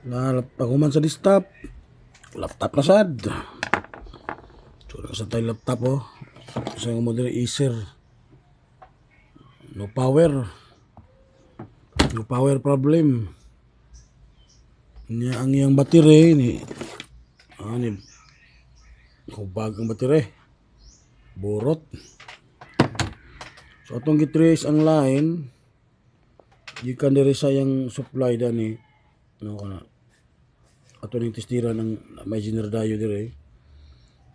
Nga paguman sa desktop. Laptop na sad. So sa tayo laptop oh. Sa yung model Acer. No power. No power problem. Niya ang iyang battery ni ani kubag ang battery. Burot. So atong gitrace ang line gikan diri sa yang supply dani no kana ato ning testira ng may engineer dayo dire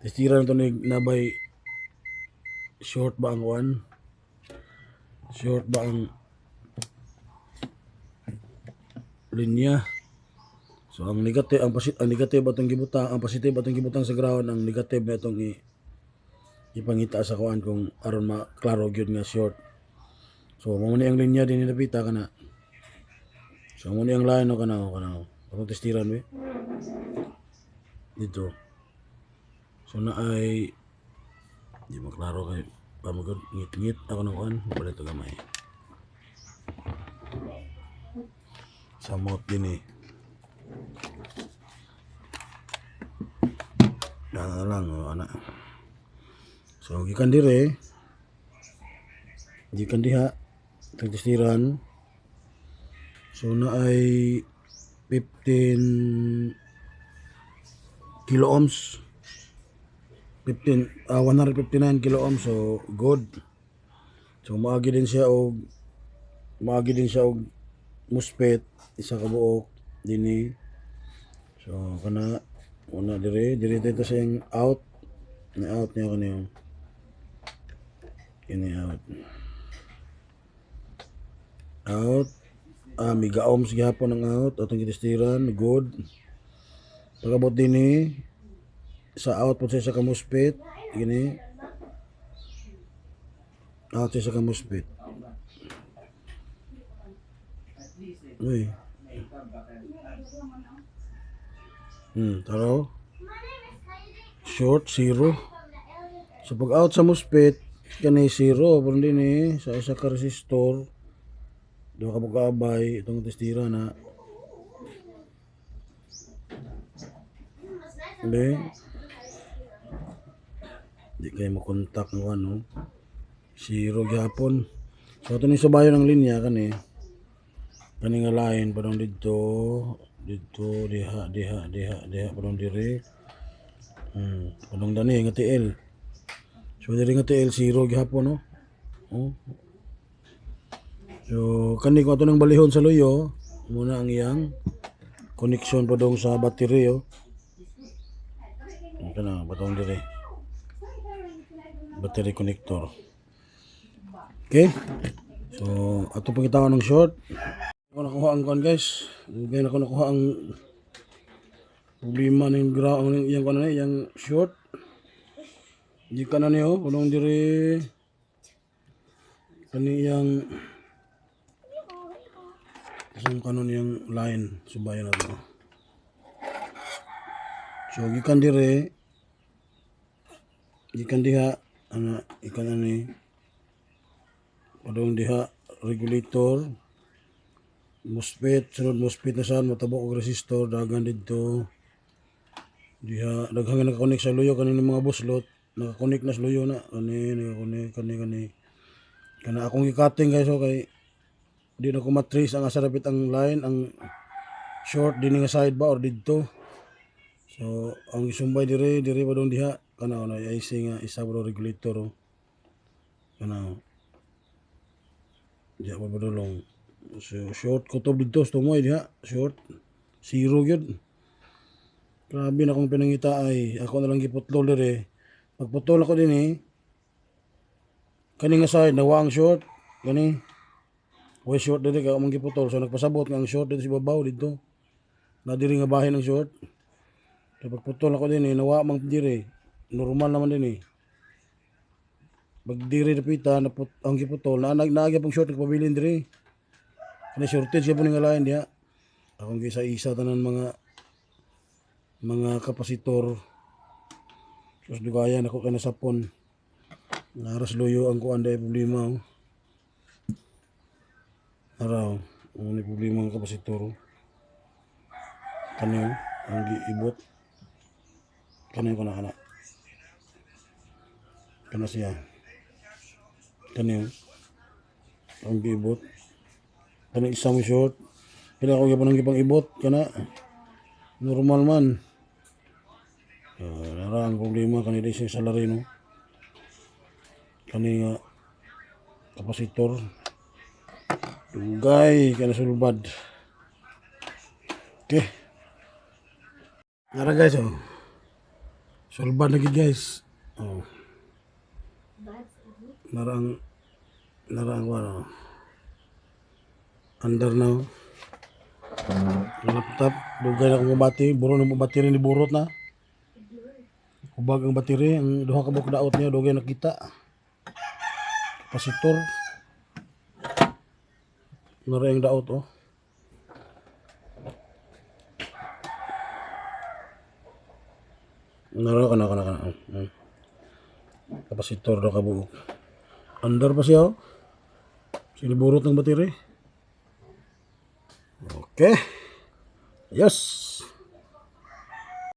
testira to ni nabay short ba ang one short ba ang linya. So ang negative ang negative atong gibutang ang positive atong gibutang sa ground, ang negative na atong ipangita sa kuan kung aron maklaro gyud nga short. So mo ni ang linya din napita kana. So mo ni ang line no kana atong testiran we dito. So na ay di maklaro kay pamagod ngit-ngit ako ng kuan palit gamay. Samot din lang anak. So gikan dire gikan diha testiran. So na ay 15 kilo ohms 159 kilo ohms, so good. So maagi din siya og MOSFET isa ka buok dinhi. So kana una dire dito sa yung out niya kana yung out mega ohms gihapon ang out atong gitestiran good. Pagabot dinhi sa out po sa ka MOSFET gini out sa ka MOSFET uy taro short zero. So pag out sa MOSFET kani zero pero din sa isa ka resistor do ka pagkabay itong testira na di kayo makontak ng ano zero gyapon. So ito ni subayo ng linya kani nga line padong dito diha padong dire padong dani nga TL. So diri nga TL zero gyapon no. So kani ko ato nang balihon sa luyo muna ang iyang connection padong sa battery kana padong dire battery connector. Okay, so ato pangitawan ng short. Ako nakuha ang kuan guys. Dugay na ako nakuha ang problema ng ground ng iyang kuan iyang short. Di kana niyo kulong dire kaniyang isang kanon yung line subayan nato. So gikan dire gikan diha ana ikan ani padong diha regulator MOSFET sunod MOSFET na saan matabok og resistor dagan didto diha daghang naka-connect sa luyo kanini mga buslot naka-connect na sa luyo na kani kana akong i-cutting guys kay di na ko matrace ang asarapit ang line ang short dinhi nga side ba or didto. So ang isumbay dire padong diha kana na IC nga isa bro regulator kana diha pa padulong. So short kutob didto tumoy diha short zero gyud. Grabe na akong pinangita ay ako na lang giputlol dire. Pagputol ako dinhi kani nga side nawa ang short kani way short dire ka among giputol so nagpasabot nga ang short dito sa babaw dito na diri nga bahin ng short. So pagputol ako dinhi nawa mang dire normal naman dinhi. Pag diri napita ang giputol na naagi pang short nagpabilin dire. Kani shortage gyud nga line diha. Akong gisa-isa tanan mga kapasitor. Sus dugayan ako kana sapon. Naras luyo ang kuan day problema. Araw, ang problema ng kapasitor. Kaniyo ang giibot. Kaniyo kana. Kana siya. Kaniyo ang giibot. Kani isang short. Kaya ako gipang gipang ibot kana normal man. Nara ang problema kanila sa salary no. Kani nga kapasitor. Dugay kana sulbad. Okay. Nara guys oh. Sulbad lagi guys. Oh. Nara ang ano. Under na. Laptop, dugay na akong bati, buro na mo battery ni burot na. Kubag ang battery, ang duha ka buok daot niya, dugay nakita. Kapasitor. Nara yung daot oh. Nara kana. Kapasitor daw ka buok. Under pa siya oh. Siniburot ng battery. Okay. Yes.